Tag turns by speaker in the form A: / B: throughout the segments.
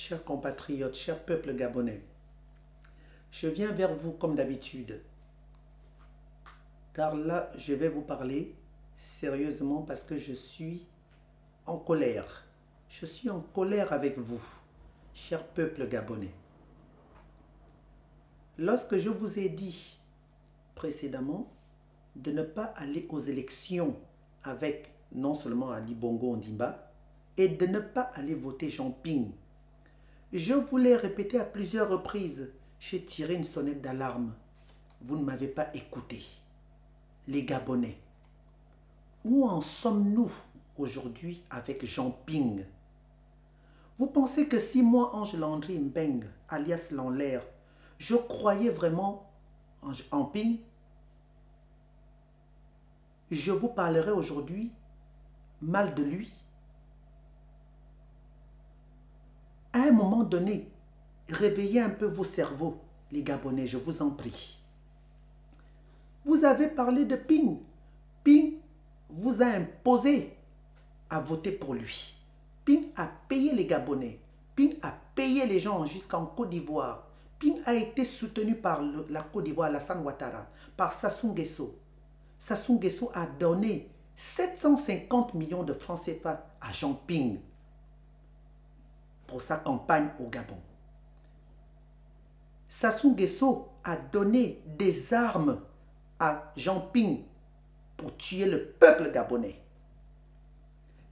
A: chers compatriotes, chers peuples gabonais, je viens vers vous comme d'habitude, car là, je vais vous parler sérieusement parce que je suis en colère. Je suis en colère avec vous, chers peuples gabonais. Lorsque je vous ai dit précédemment de ne pas aller aux élections avec non seulement Ali Bongo Ondimba et de ne pas aller voter Jean Ping, je vous l'ai répété à plusieurs reprises. J'ai tiré une sonnette d'alarme. Vous ne m'avez pas écouté. Les Gabonais, où en sommes-nous aujourd'hui avec Jean Ping? Vous pensez que si moi, Ange Landry Mbeng, alias Lanlaire, je croyais vraiment en Ping, je vous parlerai aujourd'hui mal de lui? À un moment donné, réveillez un peu vos cerveaux, les Gabonais, je vous en prie. Vous avez parlé de Ping. Ping vous a imposé à voter pour lui. Ping a payé les Gabonais. Ping a payé les gens jusqu'en Côte d'Ivoire. Ping a été soutenu par la Côte d'Ivoire, Alassane Ouattara, par Sassou Nguesso. Sassou Nguesso a donné 750 millions de francs CFA à Jean Ping pour sa campagne au Gabon. Sassou Nguesso a donné des armes à Jean Ping pour tuer le peuple gabonais.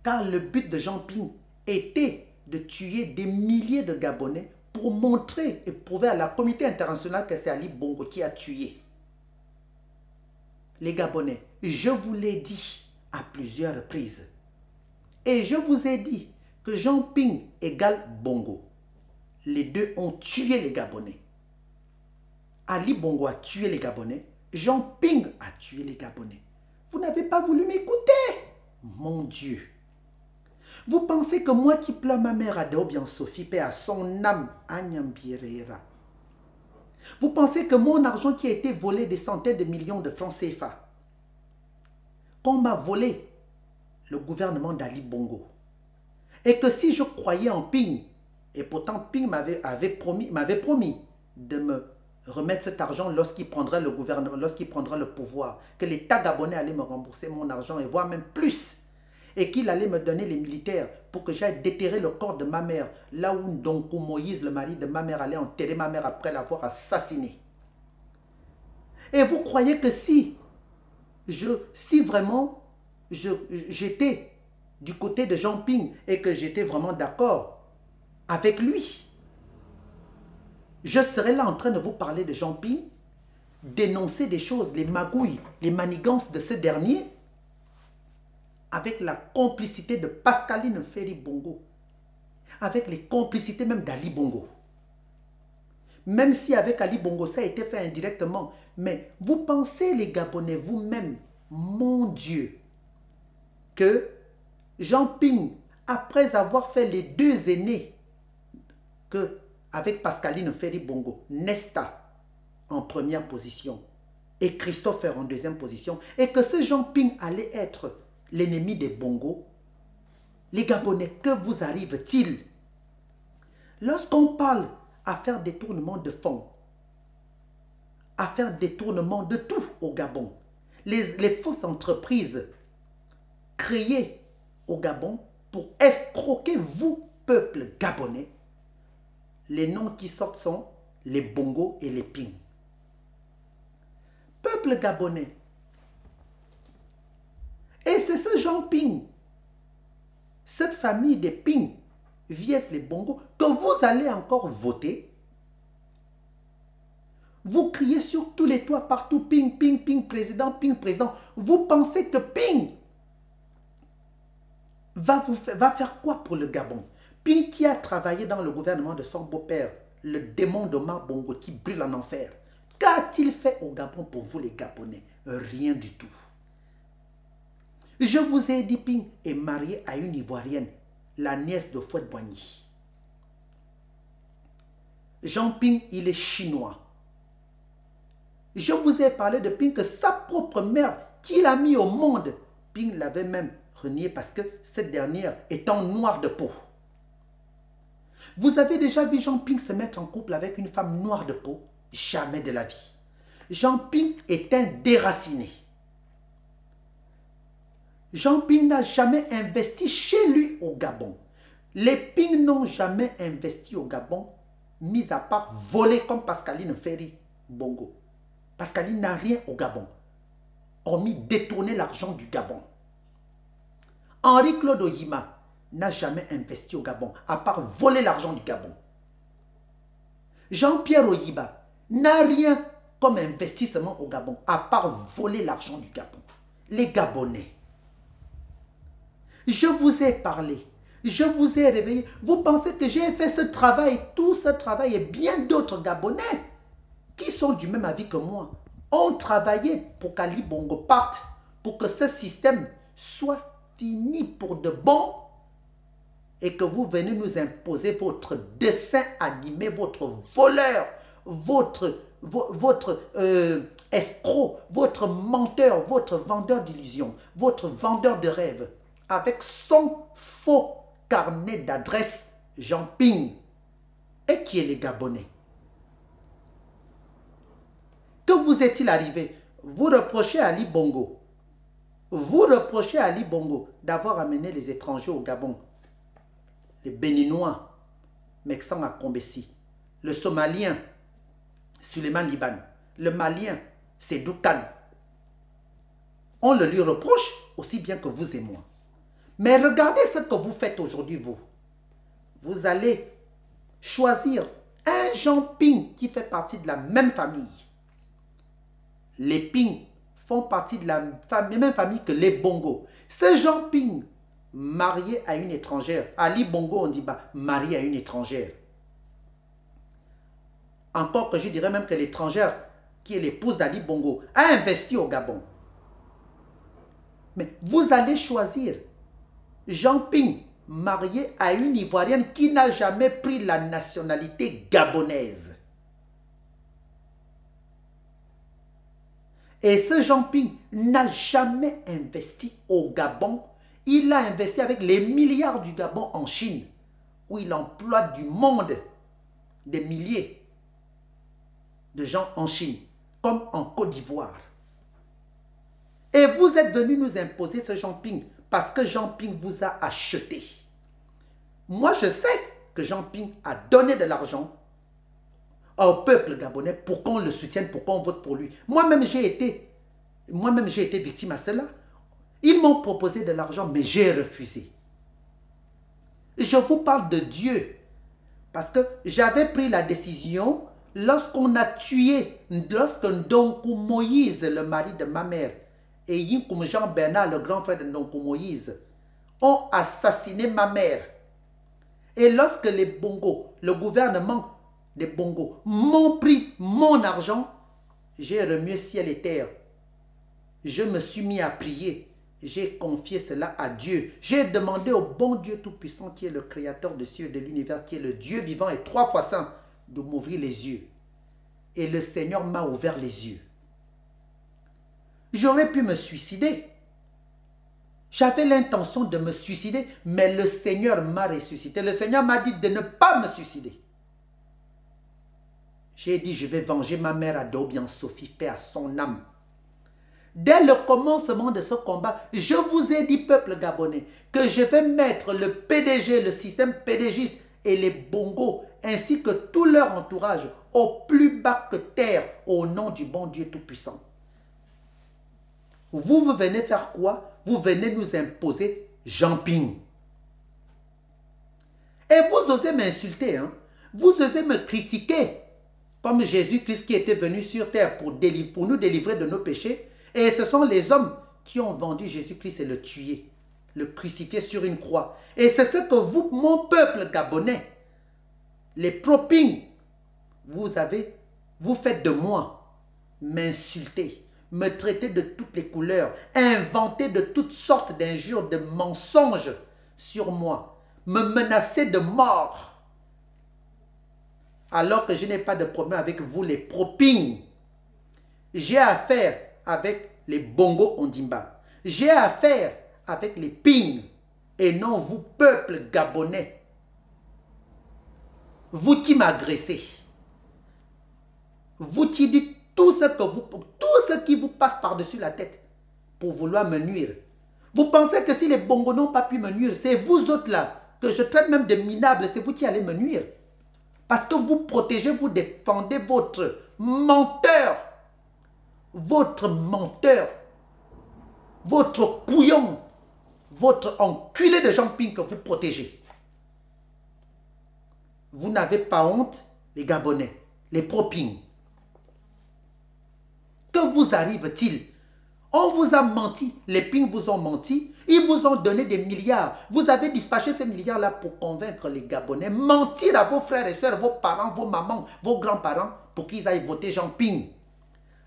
A: Car le but de Jean Ping était de tuer des milliers de Gabonais pour montrer et prouver à la communauté internationale que c'est Ali Bongo qui a tué. Les Gabonais, je vous l'ai dit à plusieurs reprises. Et je vous ai dit que Jean Ping égale Bongo. Les deux ont tué les Gabonais. Ali Bongo a tué les Gabonais. Jean Ping a tué les Gabonais. Vous n'avez pas voulu m'écouter. Mon Dieu. Vous pensez que moi qui pleure ma mère à Deobian Sophie, paix à son âme, Agnambirera. Vous pensez que mon argent qui a été volé des centaines de millions de francs CFA, qu'on m'a volé le gouvernement d'Ali Bongo, et que si je croyais en Ping, et pourtant Ping m'avait promis de me remettre cet argent lorsqu'il prendrait le gouvernement, lorsqu'il prendrait le pouvoir, que l'État gabonais allait me rembourser mon argent et voire même plus, et qu'il allait me donner les militaires pour que j'aille déterrer le corps de ma mère, là où Ndonkou Moïse, le mari de ma mère, allait enterrer ma mère après l'avoir assassinée. Et vous croyez que si vraiment j'étais du côté de Jean Ping et que j'étais vraiment d'accord avec lui, je serais là en train de vous parler de Jean Ping, dénoncer des choses, les magouilles, les manigances de ce dernier, avec la complicité de Pascaline Ferry Bongo, avec les complicités même d'Ali Bongo. Même si avec Ali Bongo, ça a été fait indirectement. Mais vous pensez, les Gabonais, vous-même, mon Dieu, que Jean Ping, après avoir fait les deux aînés, que avec Pascaline Ferry Bongo, Nesta en première position et Christopher en deuxième position, et que ce Jean Ping allait être l'ennemi des Bongo, les Gabonais, que vous arrive-t-il? Lorsqu'on parle à faire détournement de fonds, à faire détournement de tout au Gabon, les fausses entreprises créées au Gabon pour escroquer vous, peuple gabonais, les noms qui sortent sont les Bongo et les Ping. Peuple gabonais. Et c'est ce Jean Ping, cette famille des Ping, vs les Bongo, que vous allez encore voter. Vous criez sur tous les toits partout, Ping, Ping, Ping, président, Ping, président. Vous pensez que Ping va faire quoi pour le Gabon? Ping qui a travaillé dans le gouvernement de son beau-père, le démon d'Omar Bongo qui brûle en enfer. Qu'a-t-il fait au Gabon pour vous les Gabonais? Rien du tout. Je vous ai dit, Ping est marié à une Ivoirienne, la nièce de Fouet-Boigny. Jean Ping, il est chinois. Je vous ai parlé de Ping que sa propre mère, qu'il a mis au monde, Ping l'avait même renié parce que cette dernière est en noir de peau. Vous avez déjà vu Jean Ping se mettre en couple avec une femme noire de peau? Jamais de la vie. Jean Ping est un déraciné. Jean Ping n'a jamais investi chez lui au Gabon. Les Ping n'ont jamais investi au Gabon, mis à part voler comme Pascaline Ferry Bongo. Pascaline n'a rien au Gabon, hormis détourner l'argent du Gabon. Henri-Claude Oyima n'a jamais investi au Gabon, à part voler l'argent du Gabon. Jean-Pierre Oyiba n'a rien comme investissement au Gabon, à part voler l'argent du Gabon. Les Gabonais, je vous ai parlé, je vous ai réveillé. Vous pensez que j'ai fait ce travail, tout ce travail, et bien d'autres Gabonais qui sont du même avis que moi ont travaillé pour qu'Ali Bongo parte, pour que ce système soit fini pour de bon, et que vous venez nous imposer votre dessin animé, votre voleur, votre escroc, votre menteur, votre vendeur d'illusions, votre vendeur de rêves, avec son faux carnet d'adresse Jean Ping. Et qui est les Gabonais? Que vous est-il arrivé? Vous reprochez à Ali Bongo. Vous reprochez à Ali Bongo d'avoir amené les étrangers au Gabon. Les Béninois, Meksan Akombesi, le Somalien, Suleiman Liban, le Malien, Sédou Khan. On le lui reproche aussi bien que vous et moi. Mais regardez ce que vous faites aujourd'hui, vous. Vous allez choisir un Jean Ping qui fait partie de la même famille. Les Ping font partie de la même famille que les Bongo. Ce Jean Ping, marié à une étrangère, Ali Bongo, on dit bah, marié à une étrangère. Encore que je dirais même que l'étrangère, qui est l'épouse d'Ali Bongo, a investi au Gabon. Mais vous allez choisir Jean Ping, marié à une Ivoirienne qui n'a jamais pris la nationalité gabonaise. Et ce Jean Ping n'a jamais investi au Gabon. Il a investi avec les milliards du Gabon en Chine, où il emploie du monde, des milliers de gens en Chine, comme en Côte d'Ivoire. Et vous êtes venu nous imposer ce Jean Ping parce que Jean Ping vous a acheté. Moi, je sais que Jean Ping a donné de l'argent au peuple gabonais pour qu'on le soutienne, pour qu'on vote pour lui. Moi-même, j'ai été victime à cela. Ils m'ont proposé de l'argent, mais j'ai refusé. Je vous parle de Dieu. Parce que j'avais pris la décision lorsqu'on a tué, lorsque Ndonkou Moïse, le mari de ma mère, et Yinkoum Jean-Bernard, le grand frère de Ndonkou Moïse, ont assassiné ma mère. Et lorsque les Bongo, le gouvernement des Bongo, m'ont pris mon argent, j'ai remué ciel et terre. Je me suis mis à prier. J'ai confié cela à Dieu. J'ai demandé au bon Dieu Tout-Puissant, qui est le créateur des cieux et de l'univers, qui est le Dieu vivant et 3 fois saint, de m'ouvrir les yeux. Et le Seigneur m'a ouvert les yeux. J'aurais pu me suicider. J'avais l'intention de me suicider, mais le Seigneur m'a ressuscité. Le Seigneur m'a dit de ne pas me suicider. J'ai dit, je vais venger ma mère Adobian Sophie, paix à son âme. Dès le commencement de ce combat, je vous ai dit, peuple gabonais, que je vais mettre le PDG, le système PDGiste et les Bongo, ainsi que tout leur entourage, au plus bas que terre, au nom du bon Dieu Tout-Puissant. Vous venez faire quoi? Vous venez nous imposer Jean Ping. Et vous osez m'insulter, hein? Vous osez me critiquer, comme Jésus-Christ qui était venu sur terre pour nous délivrer de nos péchés. Et ce sont les hommes qui ont vendu Jésus-Christ et le tué, le crucifié sur une croix. Et c'est ce que vous, mon peuple gabonais, les pro-Ping, vous faites de moi, m'insulter, me traiter de toutes les couleurs, inventer de toutes sortes d'injures, de mensonges sur moi, me menacer de mort. Alors que je n'ai pas de problème avec vous, les pro-Ping. J'ai affaire avec les Bongo Ondimba. J'ai affaire avec les Ping et non vous, peuple gabonais. vous qui m'agressez, vous qui dites tout ce qui vous passe par-dessus la tête pour vouloir me nuire. Vous pensez que si les bongos n'ont pas pu me nuire, c'est vous autres là, que je traite même de minables, c'est vous qui allez me nuire. Parce que vous protégez, vous défendez votre menteur, votre couillon, votre enculé de Jean-Ping que vous protégez. Vous n'avez pas honte, les Gabonais, les pro-Ping. Que vous arrive-t-il? On vous a menti, les Ping vous ont menti, ils vous ont donné des milliards. Vous avez dispatché ces milliards-là pour convaincre les Gabonais, mentir à vos frères et sœurs, vos parents, vos mamans, vos grands-parents, pour qu'ils aillent voter Jean-Ping.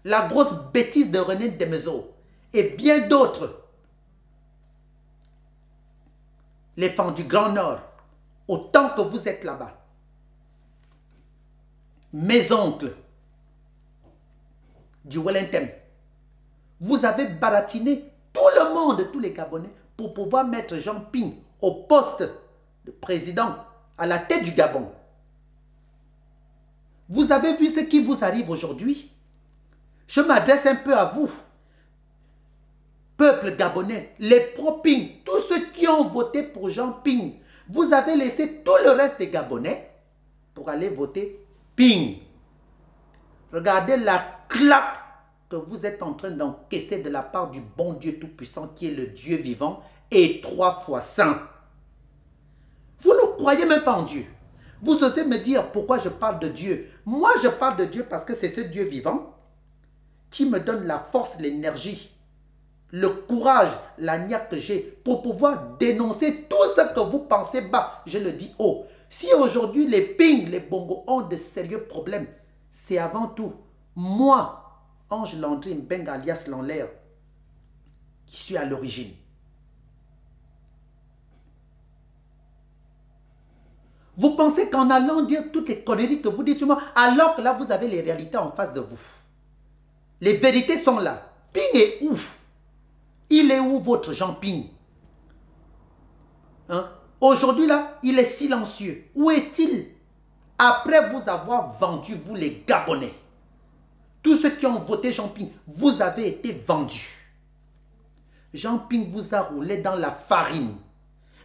A: La grosse bêtise de René Demezo et bien d'autres. Les femmes du Grand Nord, autant que vous êtes là-bas. Mes oncles du Wellington, vous avez baratiné tout le monde, tous les Gabonais, pour pouvoir mettre Jean-Ping au poste de président à la tête du Gabon. Vous avez vu ce qui vous arrive aujourd'hui? Je m'adresse un peu à vous, peuple gabonais, les pro-Ping, tous ceux qui ont voté pour Jean-Ping. Vous avez laissé tout le reste des Gabonais pour aller voter Ping. Regardez la claque que vous êtes en train d'encaisser de la part du bon Dieu Tout-Puissant qui est le Dieu vivant et 3 fois saint. Vous ne croyez même pas en Dieu. Vous osez me dire pourquoi je parle de Dieu. Moi, je parle de Dieu parce que c'est ce Dieu vivant qui me donne la force, l'énergie, le courage, la niaque que j'ai pour pouvoir dénoncer tout ce que vous pensez bas. Je le dis haut. Si aujourd'hui les Ping, les Bongos ont de sérieux problèmes, c'est avant tout moi, Ange Landry Mbengue alias Lanlaire, qui suis à l'origine. Vous pensez qu'en allant dire toutes les conneries que vous dites sur moi, alors que là vous avez les réalités en face de vous. Les vérités sont là. Ping est où? Il est où votre Jean-Ping? Hein? Aujourd'hui là, il est silencieux. Où est-il? Après vous avoir vendu, vous les Gabonais. Tous ceux qui ont voté Jean-Ping, vous avez été vendus. Jean-Ping vous a roulé dans la farine.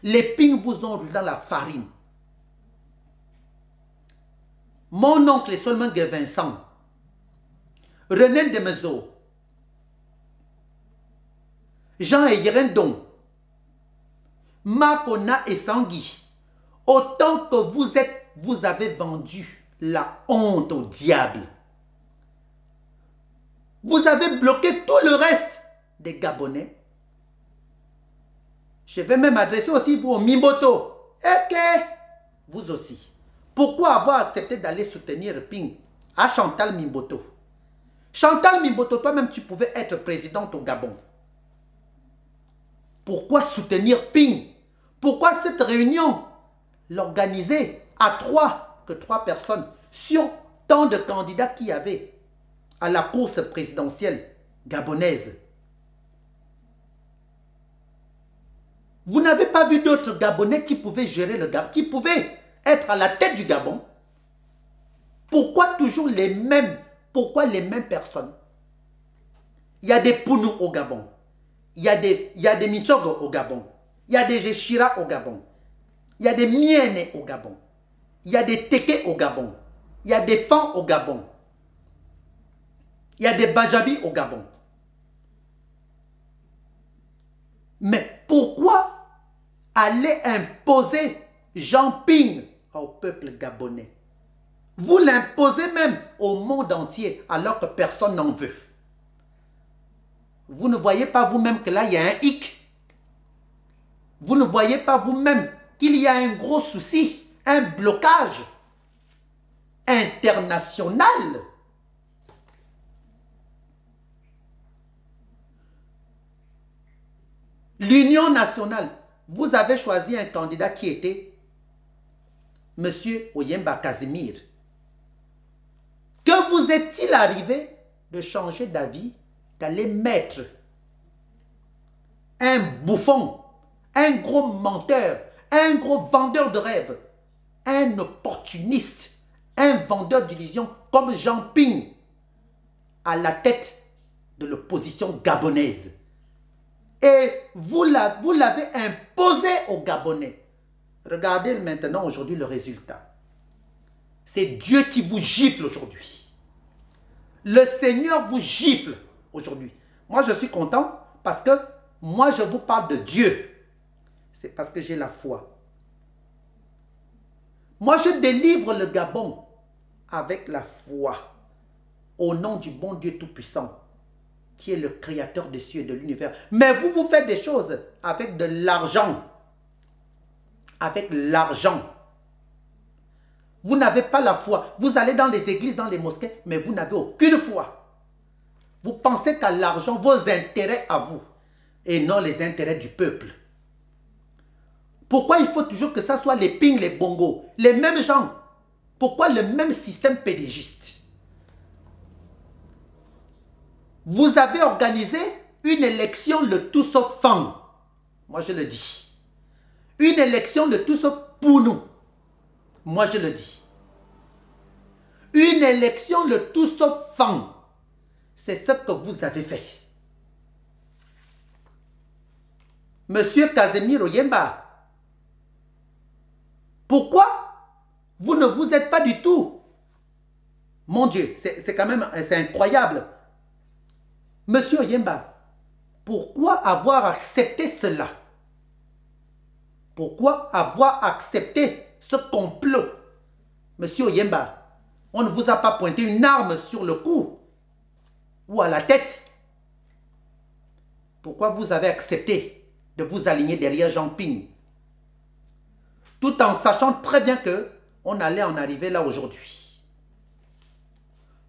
A: Les Ping vous ont roulé dans la farine. Mon oncle est seulement Vincent. René Demezo. Jean et Yerendon. Makona et Sangui. Autant que vous êtes, vous avez vendu la honte au diable. Vous avez bloqué tout le reste des Gabonais. Je vais même adresser aussi vous au Mimboto. Ok, vous aussi. Pourquoi avoir accepté d'aller soutenir Ping à Chantal Mimboto? Chantal Mimboto, toi-même, tu pouvais être présidente au Gabon. Pourquoi soutenir Ping? Pourquoi cette réunion l'organiser à 3 personnes sur tant de candidats qu'il y avait à la course présidentielle gabonaise? Vous n'avez pas vu d'autres Gabonais qui pouvaient gérer le Gabon, qui pouvaient être à la tête du Gabon? Pourquoi toujours les mêmes? Pourquoi les mêmes personnes? Il y a des Pounou au Gabon. Il y a des Michogo au Gabon. Il y a des Jeshira au Gabon. Il y a des Miene au Gabon. Il y a des Teke au Gabon. Il y a des Fan au Gabon. Il y a des Bajabi au Gabon. Mais pourquoi aller imposer Jean-Ping au peuple gabonais? Vous l'imposez même au monde entier alors que personne n'en veut. Vous ne voyez pas vous-même que là il y a un hic? Vous ne voyez pas vous-même qu'il y a un gros souci, un blocage international? L'Union nationale, vous avez choisi un candidat qui était M. Oyemba Casimir. Que vous est-il arrivé de changer d'avis, d'aller mettre un bouffon, un gros menteur, un gros vendeur de rêves un opportuniste, un vendeur d'illusions comme Jean Ping à la tête de l'opposition gabonaise. Et vous l'avez imposé aux Gabonais. Regardez maintenant aujourd'hui le résultat. C'est Dieu qui vous gifle aujourd'hui. Le Seigneur vous gifle aujourd'hui. Moi, je suis content parce que moi, je vous parle de Dieu. C'est parce que j'ai la foi. Moi, je délivre le Gabon avec la foi au nom du bon Dieu Tout-Puissant qui est le créateur des cieux et de l'univers. Mais vous, vous faites des choses avec de l'argent. Avec l'argent. Vous n'avez pas la foi. Vous allez dans les églises, dans les mosquées, mais vous n'avez aucune foi. Vous pensez qu'à l'argent, vos intérêts à vous, et non les intérêts du peuple. Pourquoi il faut toujours que ça soit les ping, les bongos, les mêmes gens? Pourquoi le même système pédégiste? Vous avez organisé une élection le tout sauf fan. Moi je le dis. Une élection le tout sauf pour nous. Moi je le dis. Une élection le tout sauf fan. C'est ce que vous avez fait. Monsieur Casemiro Yemba, pourquoi vous ne vous êtes pas du tout? Mon Dieu, c'est quand même, c'est incroyable. Monsieur Yemba, pourquoi avoir accepté cela? Pourquoi avoir accepté ce complot? Monsieur Yemba, on ne vous a pas pointé une arme sur le cou ou à la tête. Pourquoi vous avez accepté de vous aligner derrière Jean Ping? Tout en sachant très bien qu'on allait en arriver là aujourd'hui.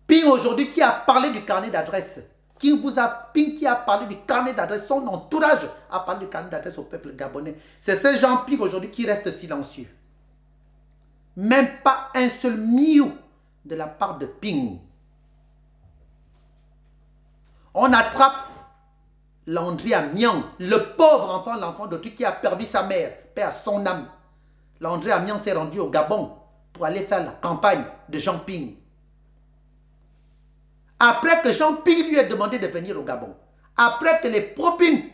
A: Ping aujourd'hui qui a parlé du carnet d'adresse. Ping qui a parlé du carnet d'adresse. Son entourage a parlé du carnet d'adresse au peuple gabonais. C'est ce Jean Ping aujourd'hui qui reste silencieux. Même pas un seul miou de la part de Ping. On attrape Landry Amian, le pauvre enfant, l'enfant de qui a perdu sa mère, père son âme. Landry Amian s'est rendu au Gabon pour aller faire la campagne de Jean Ping. Après que Jean Ping lui ait demandé de venir au Gabon, après que les pro-Ping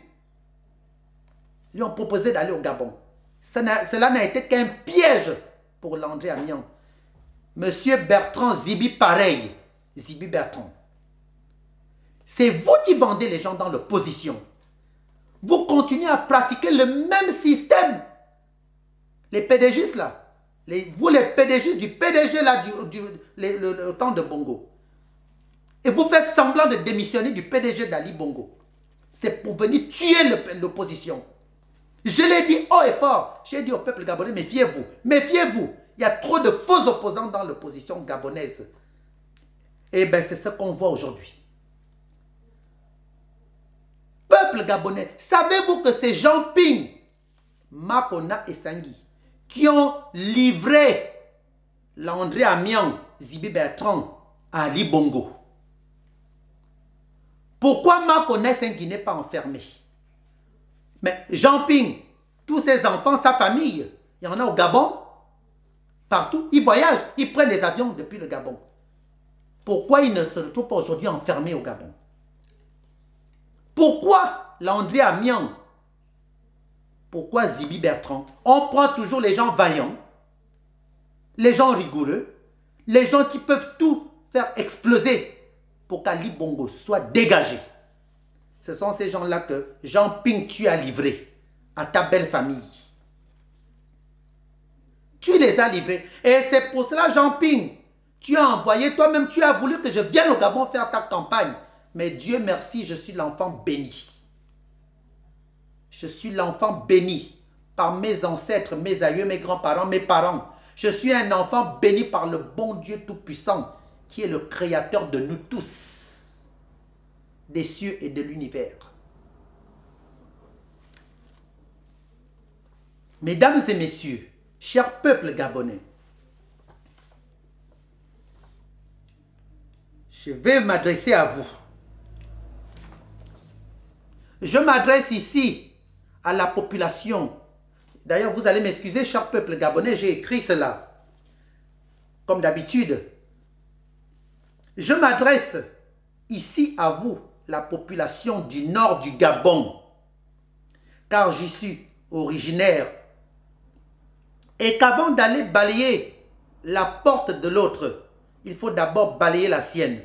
A: lui ont proposé d'aller au Gabon, cela n'a été qu'un piège pour Landry Amian. Monsieur Bertrand Zibi, pareil. Zibi Bertrand. C'est vous qui vendez les gens dans l'opposition. Vous continuez à pratiquer le même système. Les PDGistes là, vous les PDGistes du PDG là, le temps de Bongo. Et vous faites semblant de démissionner du PDG d'Ali Bongo. C'est pour venir tuer l'opposition. Je l'ai dit haut et fort. J'ai dit au peuple gabonais, méfiez-vous. Méfiez-vous. Il y a trop de faux opposants dans l'opposition gabonaise. Et bien, c'est ce qu'on voit aujourd'hui. Peuple gabonais, savez-vous que c'est Jean Ping, Makona et Sangui qui ont livré Landry Amian, Zibi Bertrand à Ali Bongo? Pourquoi Makona et Sangui n'est pas enfermé? Mais Jean Ping, tous ses enfants, sa famille, il y en a au Gabon, partout, ils voyagent, ils prennent les avions depuis le Gabon. Pourquoi ils ne se retrouvent pas aujourd'hui enfermés au Gabon? Pourquoi Landry Amian? Pourquoi Zibi Bertrand? On prend toujours les gens vaillants, les gens rigoureux, les gens qui peuvent tout faire exploser pour qu'Ali Bongo soit dégagé. Ce sont ces gens-là que Jean Ping, tu as livrés à ta belle famille. Tu les as livrés. Et c'est pour cela, Jean Ping, tu as envoyé, toi-même, tu as voulu que je vienne au Gabon faire ta campagne. Mais Dieu merci, je suis l'enfant béni. Je suis l'enfant béni par mes ancêtres, mes aïeux, mes grands-parents, mes parents. Je suis un enfant béni par le bon Dieu Tout-Puissant qui est le créateur de nous tous, des cieux et de l'univers. Mesdames et messieurs, chers peuples gabonais, je vais m'adresser à vous. Je m'adresse ici à la population. D'ailleurs, vous allez m'excuser, cher peuple gabonais, j'ai écrit cela. comme d'habitude, je m'adresse ici à vous, la population du nord du Gabon, car j'y suis originaire, et qu'avant d'aller balayer la porte de l'autre, il faut d'abord balayer la sienne.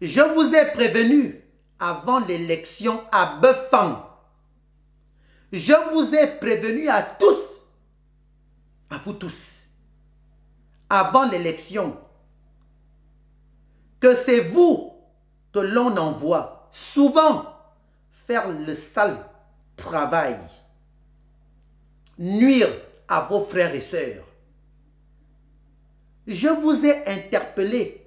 A: Je vous ai prévenu avant l'élection à Befang. Je vous ai prévenu à tous, à vous tous, avant l'élection, que c'est vous que l'on envoie souvent faire le sale travail, nuire à vos frères et sœurs. Je vous ai interpellé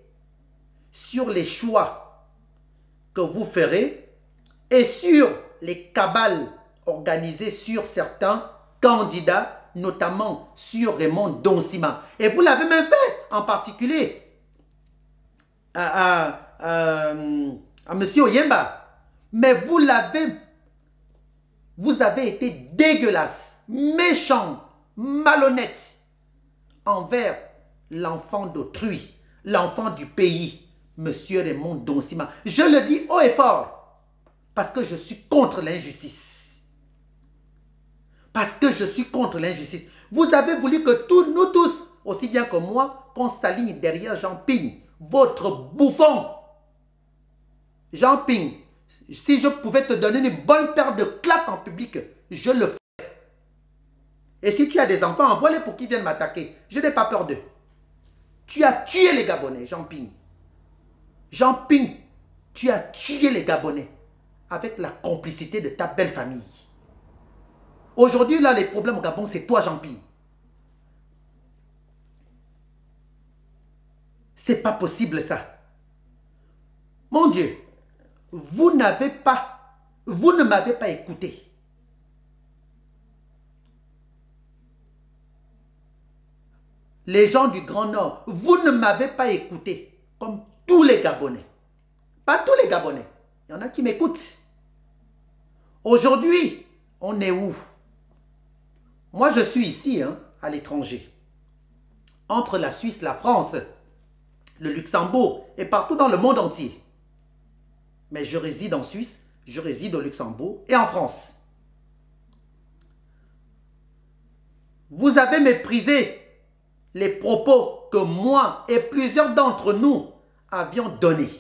A: sur les choix que vous ferez et sur les cabales organisées sur certains candidats, notamment sur Raymond Donsima. Et vous l'avez même fait, en particulier à M. Oyemba. Mais vous avez été dégueulasse, méchant, malhonnête envers l'enfant d'autrui, l'enfant du pays, M. Raymond Donsima. Je le dis haut et fort, parce que je suis contre l'injustice. Parce que je suis contre l'injustice. Vous avez voulu que nous tous, aussi bien que moi, qu'on s'aligne derrière Jean Ping, votre bouffon. Jean Ping, si je pouvais te donner une bonne paire de claques en public, je le ferais. Et si tu as des enfants, envoie-les pour qu'ils viennent m'attaquer. Je n'ai pas peur d'eux. Tu as tué les Gabonais, Jean Ping. Jean Ping, tu as tué les Gabonais avec la complicité de ta belle famille. Aujourd'hui, là, les problèmes au Gabon, c'est toi, Jean Ping. C'est pas possible, ça. Mon Dieu, vous ne m'avez pas écouté. Les gens du Grand Nord, vous ne m'avez pas écouté, comme tous les Gabonais. Pas tous les Gabonais. Il y en a qui m'écoutent. Aujourd'hui, on est où? Moi, je suis ici, hein, à l'étranger. Entre la Suisse, la France, le Luxembourg et partout dans le monde entier. Mais je réside en Suisse, je réside au Luxembourg et en France. Vous avez méprisé les propos que moi et plusieurs d'entre nous avions donnés.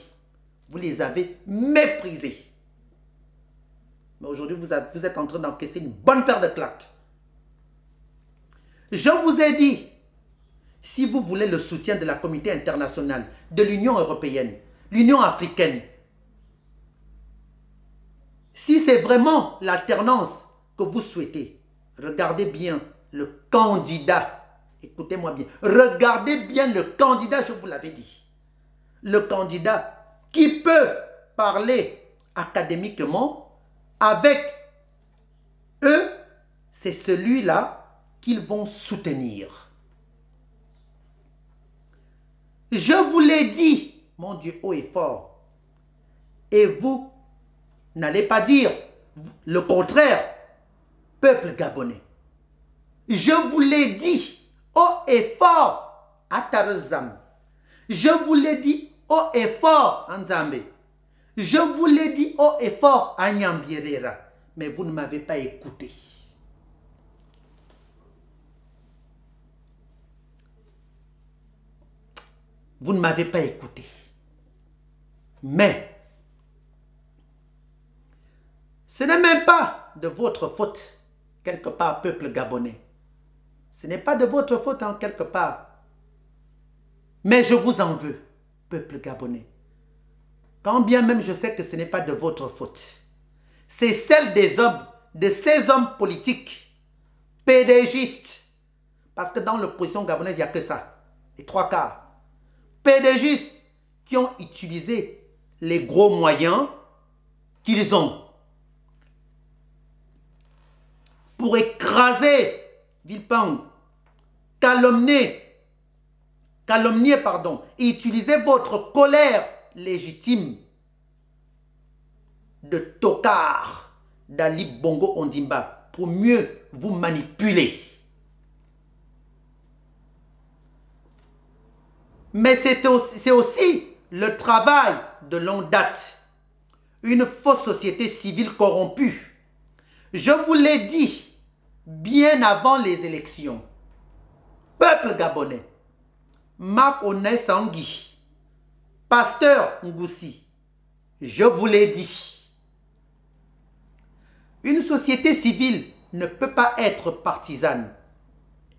A: Vous les avez méprisés. Mais aujourd'hui, vous êtes en train d'encaisser une bonne paire de claques. Je vous ai dit, si vous voulez le soutien de la communauté internationale, de l'Union européenne, l'Union africaine, si c'est vraiment l'alternance que vous souhaitez, regardez bien le candidat. Écoutez-moi bien. Regardez bien le candidat, je vous l'avais dit. Le candidat qui peut parler académiquement avec eux, c'est celui-là qu'ils vont soutenir. Je vous l'ai dit, mon Dieu, haut et fort. Et vous n'allez pas dire le contraire, peuple gabonais. Je vous l'ai dit haut et fort à Tarezam. Je vous l'ai dit haut et fort à Nzambe. Je vous l'ai dit haut et fort à Nyambierera. Mais vous ne m'avez pas écouté. Vous ne m'avez pas écouté. Mais ce n'est même pas de votre faute, quelque part, peuple gabonais. Ce n'est pas de votre faute, en quelque part. Mais je vous en veux, peuple gabonais. Quand bien même je sais que ce n'est pas de votre faute. C'est celle des hommes, de ces hommes politiques, PDGistes. Parce que dans l'opposition gabonaise, il n'y a que ça. Les trois quarts. PDGistes qui ont utilisé les gros moyens qu'ils ont pour écraser Villepin, calomnier, et utiliser votre colère légitime de tocard d'Ali Bongo Ondimba pour mieux vous manipuler. Mais c'est aussi le travail de longue date. Une fausse société civile corrompue. Je vous l'ai dit bien avant les élections. Peuple gabonais, Marc Onet Sangui, Pasteur Ngoussi, je vous l'ai dit. Une société civile ne peut pas être partisane.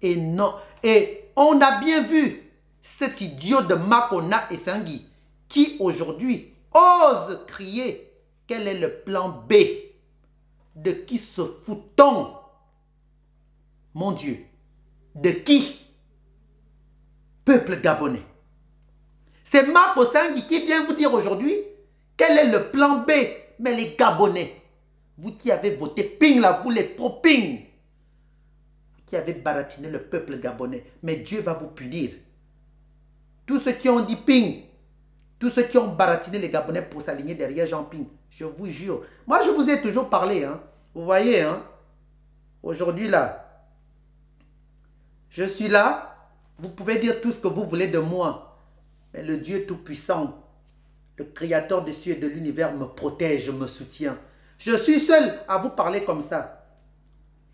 A: Et non, et on a bien vu cet idiot de Marc Onet Sangui qui aujourd'hui ose crier quel est le plan B. De qui se fout-on? Mon Dieu, de qui? Peuple gabonais. C'est Marc Sangui qui vient vous dire aujourd'hui quel est le plan B. Mais les Gabonais, vous qui avez voté ping là, vous les pro-ping, qui avez baratiné le peuple gabonais, mais Dieu va vous punir. Tous ceux qui ont dit ping, tous ceux qui ont baratiné les Gabonais pour s'aligner derrière Jean Ping, je vous jure. Moi, je vous ai toujours parlé, hein. Vous voyez, hein. Aujourd'hui, là, je suis là. Vous pouvez dire tout ce que vous voulez de moi. Mais le Dieu Tout-Puissant, le Créateur des cieux et de l'univers me protège, me soutient. Je suis seul à vous parler comme ça.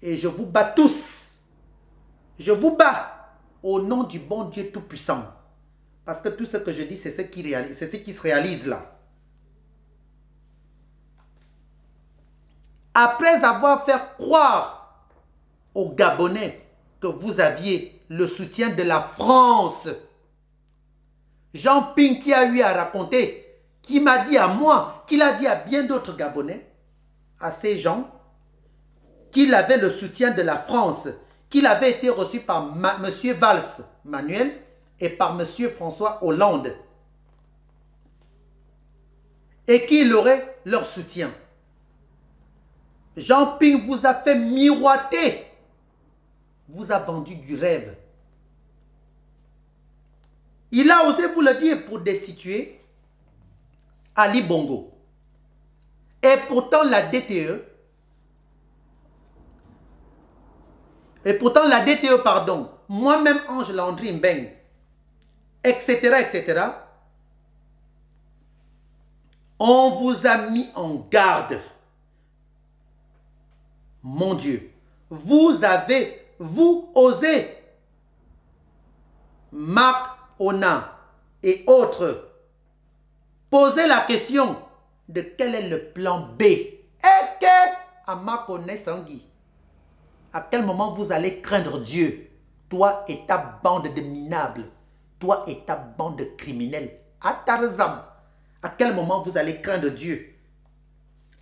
A: Et je vous bats tous. Je vous bats au nom du bon Dieu Tout-Puissant. Parce que tout ce que je dis, c'est ce qui se réalise là. Après avoir fait croire aux Gabonais que vous aviez le soutien de la France, Jean Ping qui a eu à raconter, qui m'a dit à moi, qu'il a dit à bien d'autres Gabonais, à ces gens, qu'il avait le soutien de la France, qu'il avait été reçu par M. Valls Manuel et par M. François Hollande, et qu'il aurait leur soutien. Jean Ping vous a fait miroiter, vous a vendu du rêve. Il a osé vous le dire pour destituer Ali Bongo. Et pourtant la DTE, pardon, moi-même Ange Landry Mbeng, etc., on vous a mis en garde. Mon Dieu, vous osez, Marc Onet et autres, poser la question de quel est le plan B. Et que, à Marc Onet Sangui, à quel moment vous allez craindre Dieu, toi et ta bande de minables, toi et ta bande de criminels, à Tarzan, à quel moment vous allez craindre Dieu?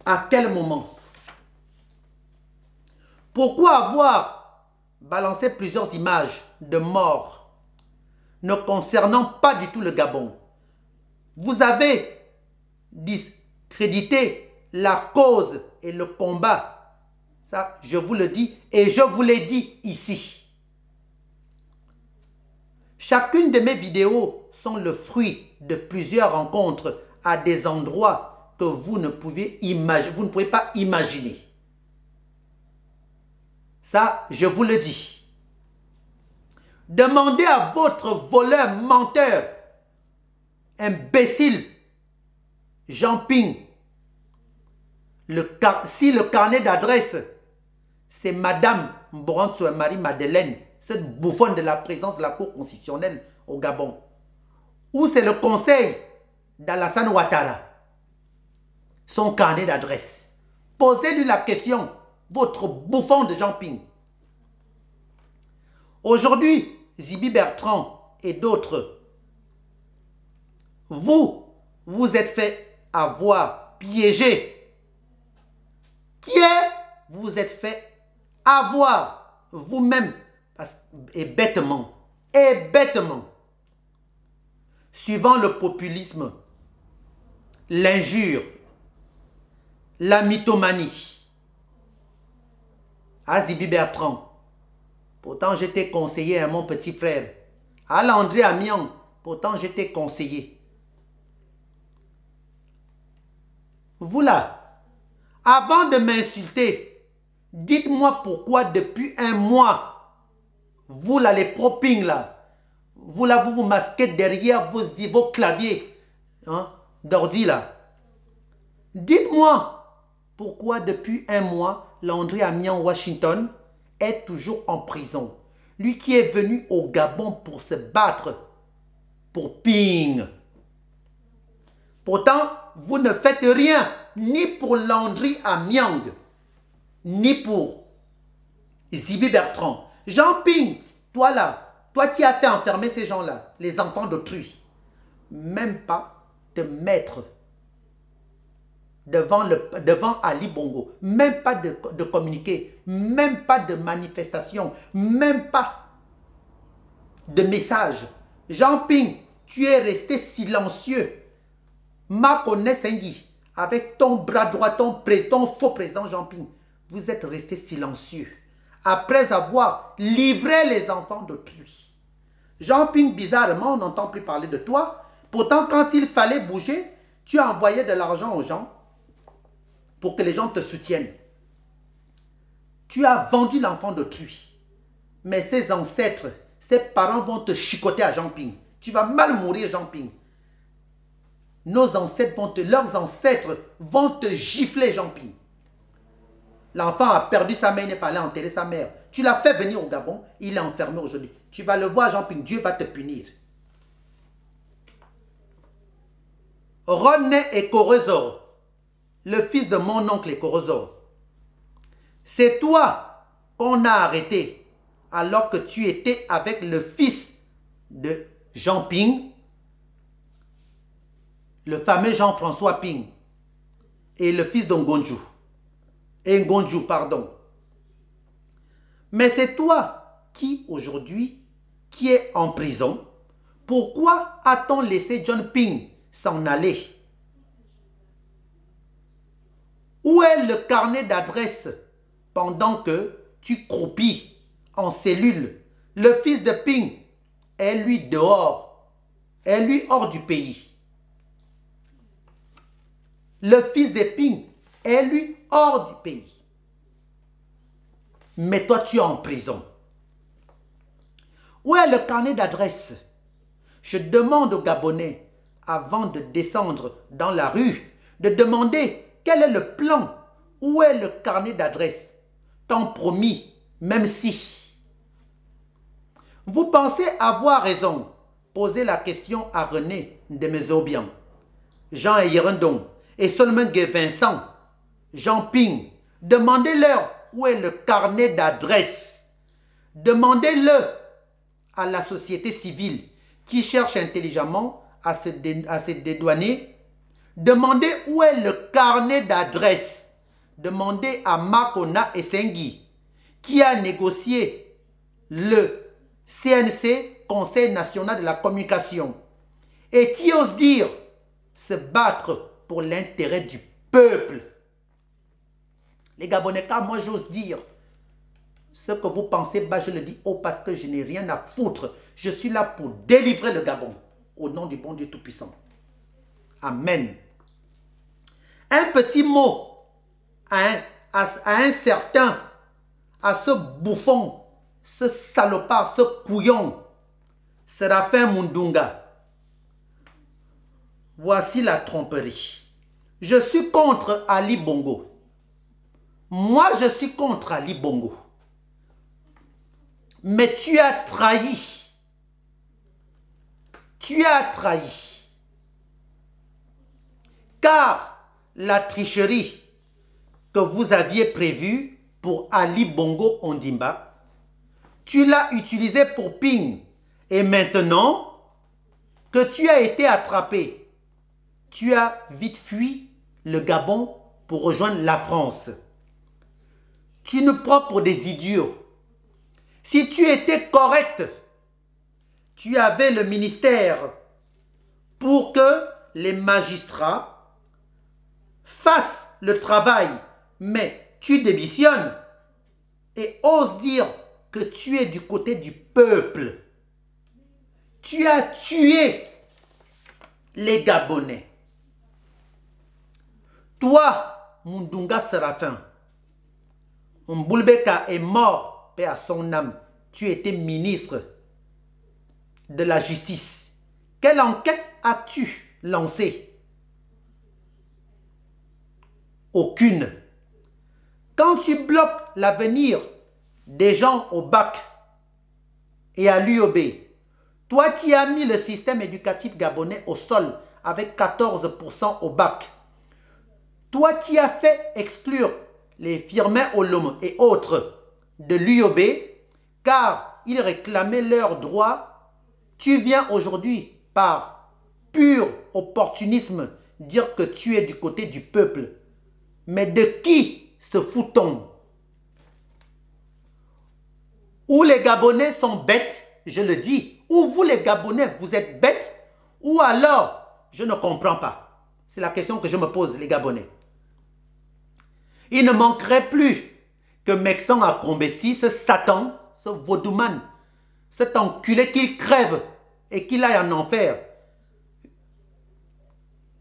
A: À quel moment? Pourquoi avoir balancé plusieurs images de morts ne concernant pas du tout le Gabon? Vous avez discrédité la cause et le combat. Ça, je vous le dis et je vous l'ai dit ici. Chacune de mes vidéos sont le fruit de plusieurs rencontres à des endroits que vous ne pouvez pas imaginer. Ça, je vous le dis. Demandez à votre voleur, menteur, imbécile, Jean Ping, si le carnet d'adresse, c'est Madame Mbourantsou Marie-Madeleine, cette bouffonne de la présence de la Cour constitutionnelle au Gabon, ou c'est le conseil d'Alassane Ouattara, son carnet d'adresse. Posez-lui la question, votre bouffon de Jean Ping. Aujourd'hui, Zibi Bertrand et d'autres, vous êtes fait avoir, piégé. Qui est? Vous êtes fait avoir vous-même et bêtement, suivant le populisme, l'injure, la mythomanie. À Zibi Bertrand, pourtant j'étais conseiller à mon petit frère. À Landry Amion, pourtant j'étais conseiller. Vous là, avant de m'insulter, dites-moi pourquoi depuis un mois, vous là les propings là, Vous là, vous vous masquez derrière vos claviers hein, d'ordi là. Dites-moi, pourquoi depuis un mois, Landry Amian Washington est toujours en prison? Lui qui est venu au Gabon pour se battre pour Ping. Pourtant, vous ne faites rien, ni pour Landry Amiang, ni pour Zibi Bertrand. Jean Ping, toi là, toi qui as fait enfermer ces gens-là, les enfants d'autrui, même pas te mettre devant Ali Bongo, même pas de communiquer, même pas de manifestation, même pas de message. Jean Ping, tu es resté silencieux. Makone Sengi, avec ton bras droit, ton faux président Jean Ping, vous êtes resté silencieux après avoir livré les enfants d'autrui. Jean Ping, bizarrement, on n'entend plus parler de toi. Pourtant, quand il fallait bouger, tu as envoyé de l'argent aux gens pour que les gens te soutiennent. Tu as vendu l'enfant d'autrui. Mais ses ancêtres, ses parents vont te chicoter à Jean Ping. Tu vas mal mourir, Jean Ping. Leurs ancêtres vont te gifler, Jean Ping. L'enfant a perdu sa mère, il n'est pas allé enterrer sa mère. Tu l'as fait venir au Gabon, il est enfermé aujourd'hui. Tu vas le voir, Jean Ping, Dieu va te punir. René Ekorozor, le fils de mon oncle Ekorozor, c'est toi qu'on a arrêté alors que tu étais avec le fils de Jean Ping, le fameux Jean-François Ping, et le fils d'Ngonjou. Ngonjou, pardon. Mais c'est toi qui, aujourd'hui, qui est en prison. Pourquoi a-t-on laissé John Ping s'en aller? Où est le carnet d'adresse pendant que tu croupis en cellule? Le fils de Ping est lui dehors, est lui hors du pays. Le fils de Ping est lui hors du pays. Mais toi, tu es en prison. Où est le carnet d'adresse? Je demande aux Gabonais, avant de descendre dans la rue, de demander quel est le plan. Où est le carnet d'adresse? Tant promis, même si. Vous pensez avoir raison. Posez la question à René Ndemezobian, Jean Eyerendon et Solomon Vincent, Jean Ping. Demandez-leur où est le carnet d'adresse. Demandez-le à la société civile qui cherche intelligemment à se dédouaner. Demandez où est le carnet d'adresse. Demandez à Makona Essengi qui a négocié le CNC, Conseil national de la communication, et qui ose dire se battre pour l'intérêt du peuple. Les Gabonais, car moi j'ose dire ce que vous pensez, bah, je le dis haut parce que je n'ai rien à foutre. Je suis là pour délivrer le Gabon au nom du bon Dieu Tout-Puissant. Amen. Un petit mot à un certain, à ce bouffon, ce salopard, ce couillon, Séraphin Mundunga. Voici la tromperie. Je suis contre Ali Bongo. Moi, je suis contre Ali Bongo. Mais tu as trahi. Tu as trahi. Car la tricherie que vous aviez prévue pour Ali Bongo Ondimba, tu l'as utilisée pour Ping. Et maintenant que tu as été attrapé, tu as vite fui le Gabon pour rejoindre la France. Tu nous prends pour des idiots. Si tu étais correct, tu avais le ministère pour que les magistrats fassent le travail. Mais tu démissionnes et oses dire que tu es du côté du peuple. Tu as tué les Gabonais. Toi, Mundunga Séraphin, Mboulbeka est mort, paix à son âme. Tu étais ministre de la justice? Quelle enquête as-tu lancée? Aucune. Quand tu bloques l'avenir des gens au bac et à l'UOB, toi qui as mis le système éducatif gabonais au sol avec 14% au bac, toi qui as fait exclure les Firmin Olom et autres de l'UOB, car ils réclamaient leurs droits, tu viens aujourd'hui par pur opportunisme dire que tu es du côté du peuple. Mais de qui se fout-on? Ou les Gabonais sont bêtes, je le dis, ou vous les Gabonais, vous êtes bêtes, ou alors, je ne comprends pas. C'est la question que je me pose, les Gabonais. Il ne manquerait plus que Mexan à Combessi, ce Satan, ce vaudouman, cet enculé qu'il crève et qu'il aille en enfer,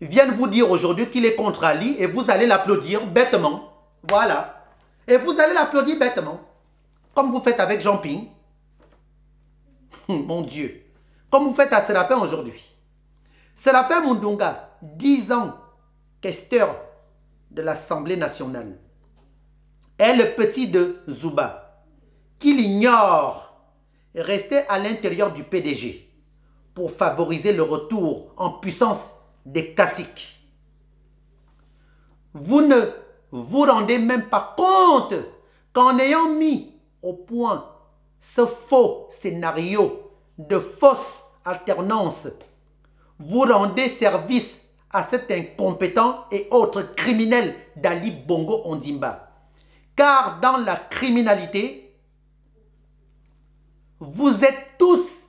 A: vienne vous dire aujourd'hui qu'il est contre Ali et vous allez l'applaudir bêtement. Voilà. Et vous allez l'applaudir bêtement. Comme vous faites avec Jean Ping. Mon Dieu. Comme vous faites à Séraphin aujourd'hui. Séraphin Mundunga, 10 ans, questeur de l'Assemblée nationale, est le petit de Zouba, qu'il ignore, restait à l'intérieur du PDG pour favoriser le retour en puissance des caciques. Vous ne vous rendez même pas compte qu'en ayant mis au point ce faux scénario de fausse alternance, vous rendez service à cet incompétent et autre criminel d'Ali Bongo Ondimba. Car dans la criminalité, vous êtes tous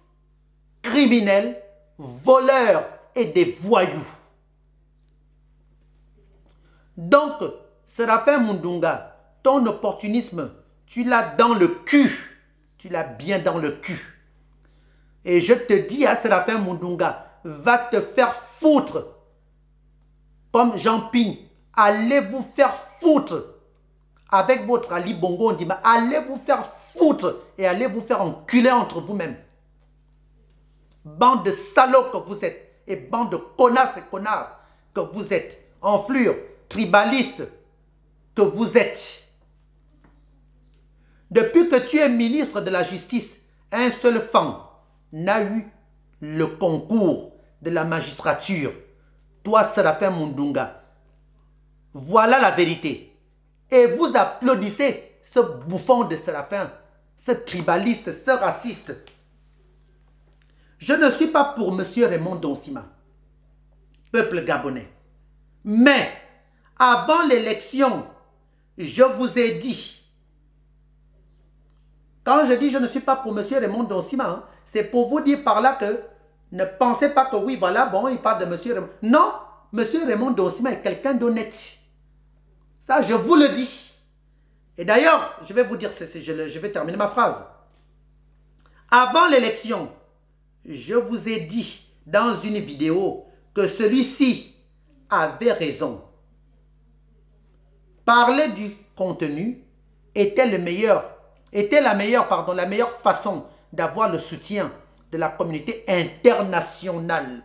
A: criminels, voleurs et des voyous. Donc, Séraphin Mundunga, ton opportunisme, tu l'as dans le cul. Tu l'as bien dans le cul. Et je te dis à Séraphin Mundunga, va te faire foutre. Comme Jean Ping, allez vous faire foutre. Avec votre Ali Bongo Ondimba, allez vous faire foutre et allez vous faire enculer entre vous-mêmes. Bande de salauds que vous êtes et bande de connasses et connards que vous êtes, enflures, tribalistes que vous êtes. Depuis que tu es ministre de la Justice, un seul fan n'a eu le concours de la magistrature. Toi, Séraphin Mundunga, voilà la vérité. Et vous applaudissez ce bouffon de Séraphin, ce tribaliste, ce raciste. Je ne suis pas pour M. Raymond Donsima, peuple gabonais. Mais, avant l'élection, je vous ai dit, quand je dis je ne suis pas pour M. Raymond Donsima, hein, c'est pour vous dire par là que ne pensez pas que oui, voilà, bon, il parle de M. Raymond. Non, M. Raymond Donsima est quelqu'un d'honnête. Ça, je vous le dis. Et d'ailleurs, je vais vous dire, je vais terminer ma phrase. Avant l'élection, je vous ai dit dans une vidéo que celui-ci avait raison. Parler du contenu était la meilleure façon d'avoir le soutien de la communauté internationale.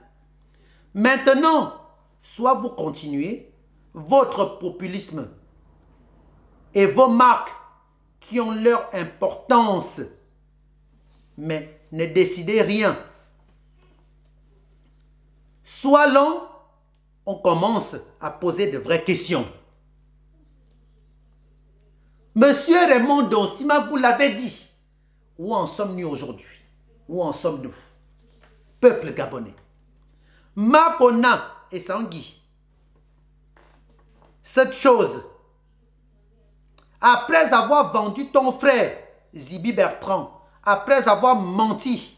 A: Maintenant, soit vous continuez votre populisme et vos marques qui ont leur importance, mais ne décidez rien. Soit long, on commence à poser de vraies questions. Monsieur Raymond Donsima, vous l'avez dit. Où en sommes-nous aujourd'hui? Où en sommes-nous? Peuple gabonais. Makona et Sangui. Cette chose, après avoir vendu ton frère Zibi Bertrand, après avoir menti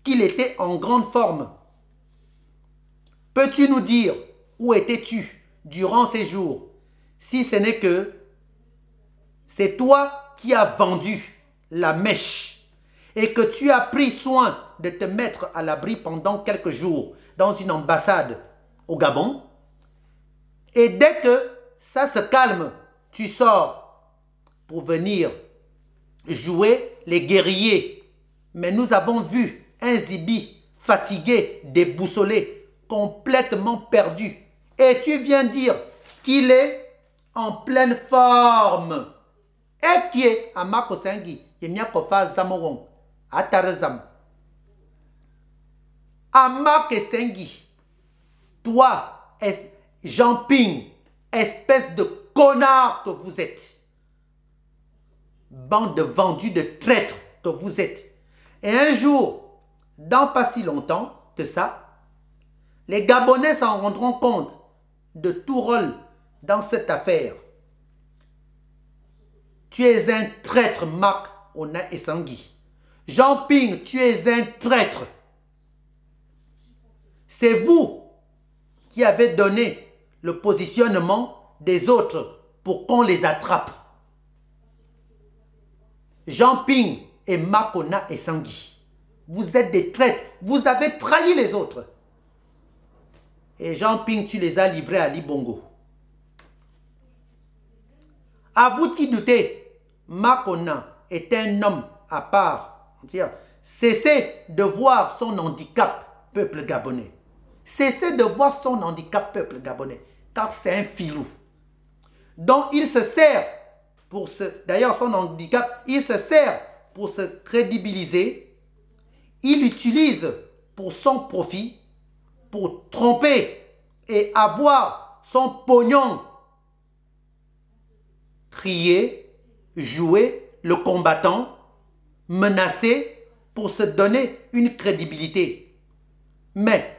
A: qu'il était en grande forme, peux-tu nous dire où étais-tu durant ces jours, si ce n'est que c'est toi qui as vendu la mèche et que tu as pris soin de te mettre à l'abri pendant quelques jours dans une ambassade au Gabon, et dès que ça se calme, tu sors pour venir jouer les guerriers. Mais nous avons vu un Zibi fatigué, déboussolé, complètement perdu. Et tu viens dire qu'il est en pleine forme. Et qui est à Makosengi, et Miakofa Zamorong, à Tarazam. À Makosengi, toi, Jean Ping, espèce de connard que vous êtes. Bande de vendus, de traîtres que vous êtes. Et un jour, dans pas si longtemps que ça, les Gabonais s'en rendront compte de tout rôle dans cette affaire. Tu es un traître, Marc Ona Essangui. Jean Ping, tu es un traître. C'est vous qui avez donné le positionnement des autres pour qu'on les attrape. Jean Ping et Marc Ona Essangui. Vous êtes des traîtres. Vous avez trahi les autres. Et Jean Ping, tu les as livrés à Ali Bongo. À vous qui doutez, Marc Ona est un homme à part. Cessez de voir son handicap, peuple gabonais. Cessez de voir son handicap, peuple gabonais. Car c'est un filou. Donc il se sert pour se... D'ailleurs, son handicap, il se sert pour se crédibiliser. Il l'utilise pour son profit, pour tromper et avoir son pognon. Crier, jouer le combattant, menacer pour se donner une crédibilité. Mais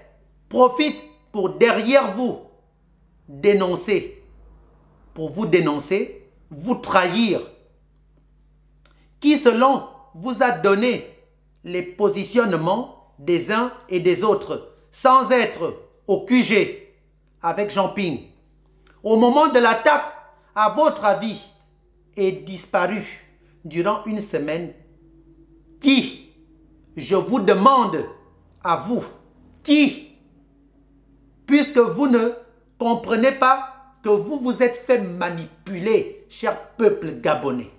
A: profite pour derrière vous dénoncer, pour vous dénoncer, vous trahir. Qui selon vous a donné les positionnements des uns et des autres sans être au QG avec Jean Ping. Au moment de l'attaque, à votre avis, est disparu durant une semaine. Qui? Je vous demande à vous. Qui? Puisque vous ne comprenez pas que vous vous êtes fait manipuler, cher peuple gabonais,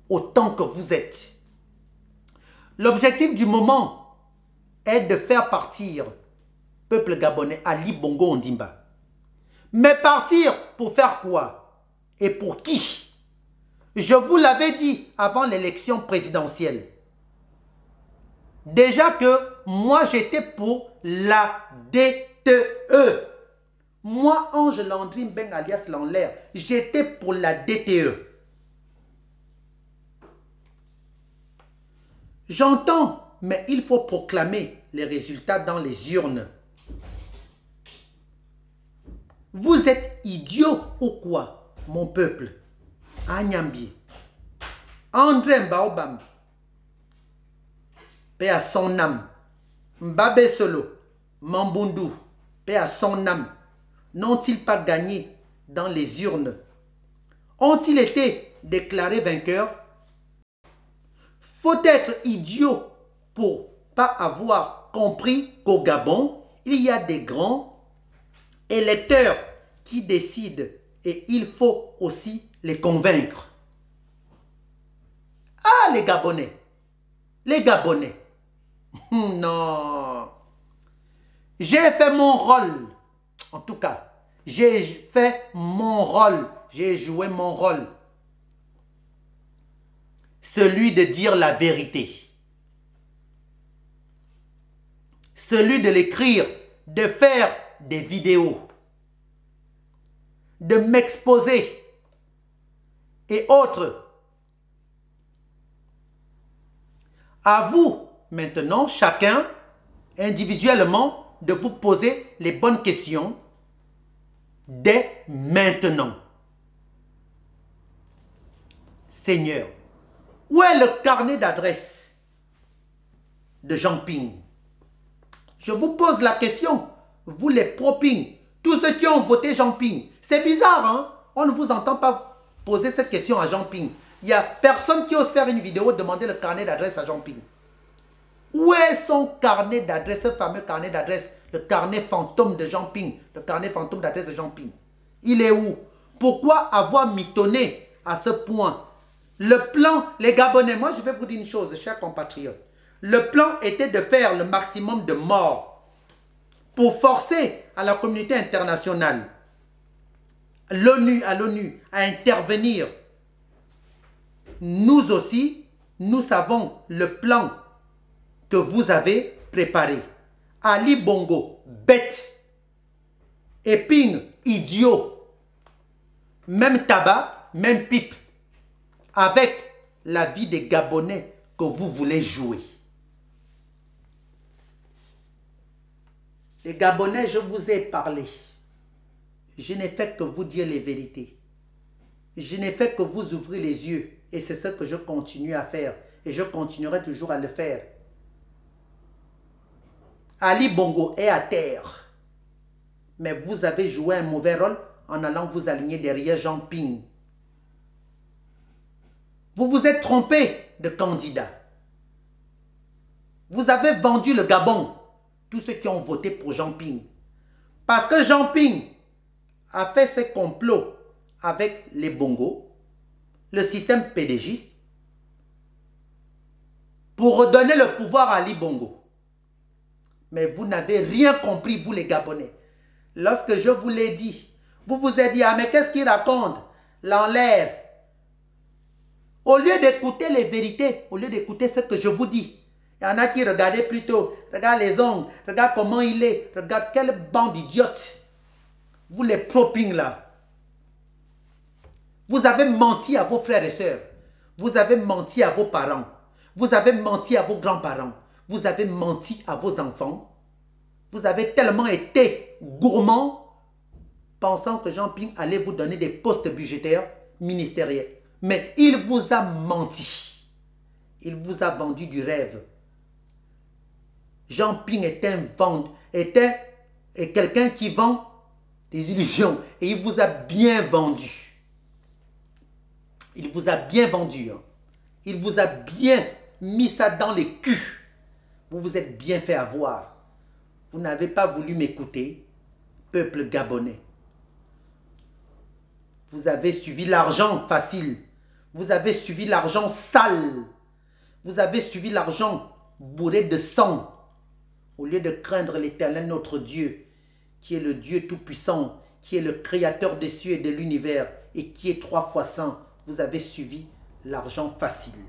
A: autant que vous êtes. L'objectif du moment est de faire partir peuple gabonais Ali Bongo Ondimba. Mais partir pour faire quoi? Et pour qui? Je vous l'avais dit avant l'élection présidentielle. Déjà que moi j'étais pour la DTE. Moi, Ange Landry Mbeng alias Lanlaire, j'étais pour la DTE. J'entends, mais il faut proclamer les résultats dans les urnes. Vous êtes idiot ou quoi, mon peuple? Anyambi, André Mbaobam, paix à son âme. Mbabe Solo, Mambundu, paix à son âme. N'ont-ils pas gagné dans les urnes? Ont-ils été déclarés vainqueurs? Faut être idiot pour pas avoir compris qu'au Gabon, il y a des grands électeurs qui décident et il faut aussi les convaincre. Ah, les Gabonais! Les Gabonais! Non! J'ai fait mon rôle. En tout cas, j'ai fait mon rôle. J'ai joué mon rôle. Celui de dire la vérité. Celui de l'écrire, de faire des vidéos, de m'exposer et autres. À vous, maintenant, chacun, individuellement, de vous poser les bonnes questions dès maintenant. Seigneur, où est le carnet d'adresse de Jean Ping? Je vous pose la question, vous les pro-Ping, tous ceux qui ont voté Jean Ping. C'est bizarre, hein? On ne vous entend pas poser cette question à Jean Ping. Il n'y a personne qui ose faire une vidéo demander le carnet d'adresse à Jean Ping. Où est son carnet d'adresse, ce fameux carnet d'adresse, le carnet fantôme de Jean Ping, le carnet fantôme d'adresse de Jean Ping? Il est où? Pourquoi avoir mitonné à ce point? Le plan, les Gabonais, moi je vais vous dire une chose, chers compatriotes. Le plan était de faire le maximum de morts pour forcer à la communauté internationale, à l'ONU, à intervenir. Nous aussi, nous savons le plan que vous avez préparé. Ali Bongo, bête. Eping, idiot. Même tabac, même pipe. Avec la vie des Gabonais que vous voulez jouer. Les Gabonais, je vous ai parlé. Je n'ai fait que vous dire les vérités. Je n'ai fait que vous ouvrir les yeux. Et c'est ce que je continue à faire. Et je continuerai toujours à le faire. Ali Bongo est à terre. Mais vous avez joué un mauvais rôle en allant vous aligner derrière Jean Ping. Vous vous êtes trompé de candidat. Vous avez vendu le Gabon. Tous ceux qui ont voté pour Jean Ping. Parce que Jean Ping a fait ses complots avec les Bongo, le système pédégiste, pour redonner le pouvoir à Ali Bongo. Mais vous n'avez rien compris, vous les Gabonais. Lorsque je vous l'ai dit, vous vous êtes dit, ah mais qu'est-ce qu'il raconte? L'air. Au lieu d'écouter les vérités, au lieu d'écouter ce que je vous dis, il y en a qui regardaient plutôt, regarde les ongles, regarde comment il est, regarde quelle bande d'idiotes. Vous les propings là. Vous avez menti à vos frères et sœurs. Vous avez menti à vos parents. Vous avez menti à vos grands-parents. Vous avez menti à vos enfants. Vous avez tellement été gourmand pensant que Jean Ping allait vous donner des postes budgétaires ministériels. Mais il vous a menti. Il vous a vendu du rêve. Jean Ping était quelqu'un qui vend des illusions. Et il vous a bien vendu. Il vous a bien vendu. Hein. Il vous a bien mis ça dans les culs. Vous vous êtes bien fait avoir. Vous n'avez pas voulu m'écouter, peuple gabonais. Vous avez suivi l'argent facile. Vous avez suivi l'argent sale. Vous avez suivi l'argent bourré de sang. Au lieu de craindre l'Éternel, notre Dieu, qui est le Dieu Tout-Puissant, qui est le Créateur des cieux et de l'univers, et qui est 3 fois saint, vous avez suivi l'argent facile.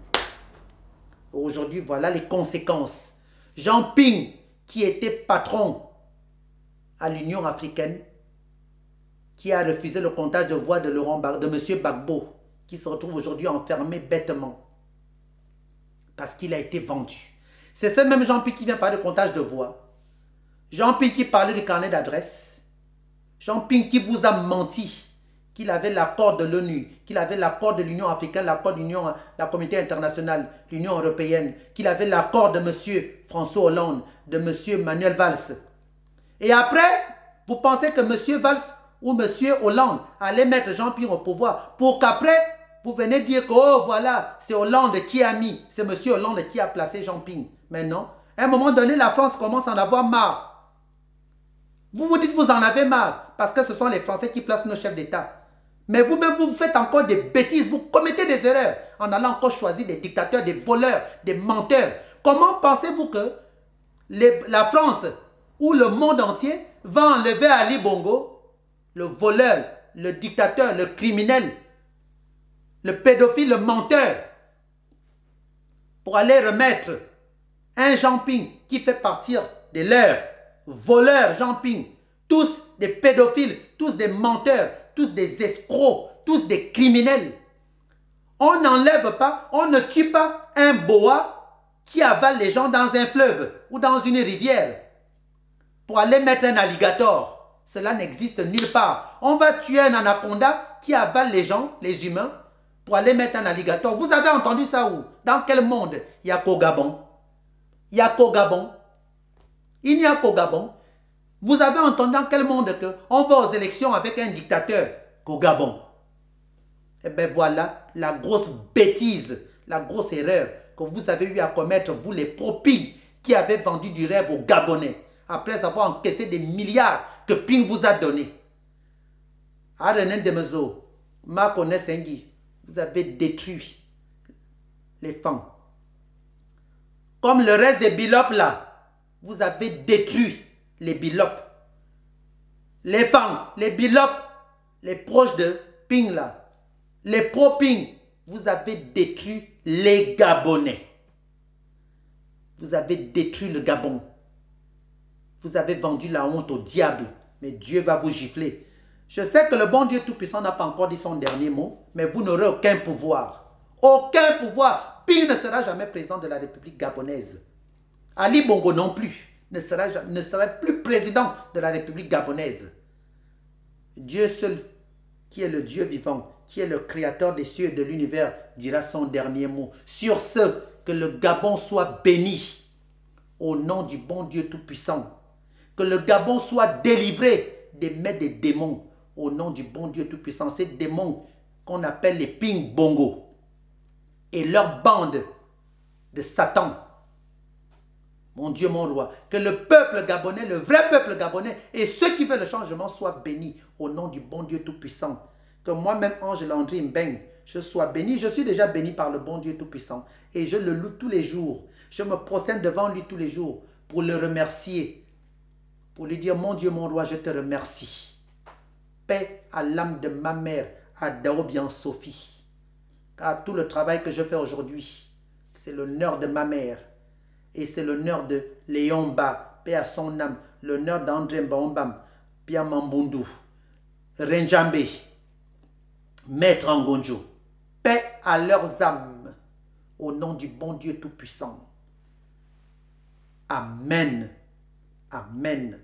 A: Aujourd'hui, voilà les conséquences. Jean Ping, qui était patron à l'Union africaine, qui a refusé le comptage de voix de M. Gbagbo, qui se retrouve aujourd'hui enfermé bêtement, parce qu'il a été vendu. C'est ce même Jean Ping qui vient parler de comptage de voix. Jean Ping qui parlait du carnet d'adresse. Jean Ping qui vous a menti, qu'il avait l'accord de l'ONU, qu'il avait l'accord de l'Union africaine, l'accord de la communauté internationale, l'Union européenne, qu'il avait l'accord de M. François Hollande, de M. Manuel Valls. Et après, vous pensez que M. Valls ou M. Hollande allait mettre Jean Ping au pouvoir pour qu'après, vous venez dire que, oh voilà, c'est Hollande qui a mis, c'est M. Hollande qui a placé Jean Ping. Mais non, à un moment donné, la France commence à en avoir marre. Vous vous dites que vous en avez marre, parce que ce sont les Français qui placent nos chefs d'État. Mais vous-même, vous faites encore des bêtises, vous commettez des erreurs en allant encore choisir des dictateurs, des voleurs, des menteurs. Comment pensez-vous que la France ou le monde entier va enlever Ali Bongo, le voleur, le dictateur, le criminel, le pédophile, le menteur, pour aller remettre un Jean Ping qui fait partir de leurs voleurs Jean Ping, tous des pédophiles, tous des menteurs, tous des escrocs, tous des criminels. On n'enlève pas, on ne tue pas un boa qui avale les gens dans un fleuve ou dans une rivière pour aller mettre un alligator. Cela n'existe nulle part. On va tuer un anaconda qui avale les gens, les humains, pour aller mettre un alligator. Vous avez entendu ça où? Dans quel monde? Il n'y a qu'au Gabon. Il n'y a qu'au Gabon. Il n'y a qu'au Gabon. Vous avez entendu dans quel monde qu'on va aux élections avec un dictateur qu'au Gabon? Eh bien voilà la grosse bêtise, la grosse erreur que vous avez eu à commettre, vous les propines qui avez vendu du rêve aux Gabonais après avoir encaissé des milliards que Ping vous a donnés. À René Demezo, Makone Sengi, vous avez détruit les femmes. Comme le reste des Bilop là, vous avez détruit les Bilop. Les femmes, les Bilop, les proches de Ping là, les pro-Ping, vous avez détruit les Gabonais. Vous avez détruit le Gabon. Vous avez vendu la honte au diable. Mais Dieu va vous gifler. Je sais que le bon Dieu Tout-Puissant n'a pas encore dit son dernier mot, mais vous n'aurez aucun pouvoir. Aucun pouvoir. Ping ne sera jamais président de la République gabonaise. Ali Bongo non plus ne sera plus président de la République gabonaise. Dieu seul, qui est le Dieu vivant, qui est le créateur des cieux et de l'univers, dira son dernier mot. Sur ce, que le Gabon soit béni au nom du bon Dieu Tout-Puissant. Que le Gabon soit délivré des mains des démons au nom du bon Dieu Tout-Puissant. Ces démons qu'on appelle les Ping Bongo et leur bande de Satan. Mon Dieu, mon roi, que le peuple gabonais, le vrai peuple gabonais et ceux qui veulent le changement soient bénis au nom du bon Dieu Tout-Puissant. Que moi-même, Ange Landry Mbeng, je sois béni. Je suis déjà béni par le bon Dieu Tout-Puissant et je le loue tous les jours. Je me prosterne devant lui tous les jours pour le remercier, pour lui dire, mon Dieu, mon roi, je te remercie. Paix à l'âme de ma mère, à Daobian Sophie. Car tout le travail que je fais aujourd'hui, c'est l'honneur de ma mère. Et c'est l'honneur de Léon Ba, paix à son âme, l'honneur d'André Mbaombam, Pia Mambundu, Renjambe, Maître Angonjo. Paix à leurs âmes, au nom du bon Dieu Tout-Puissant. Amen. Amen.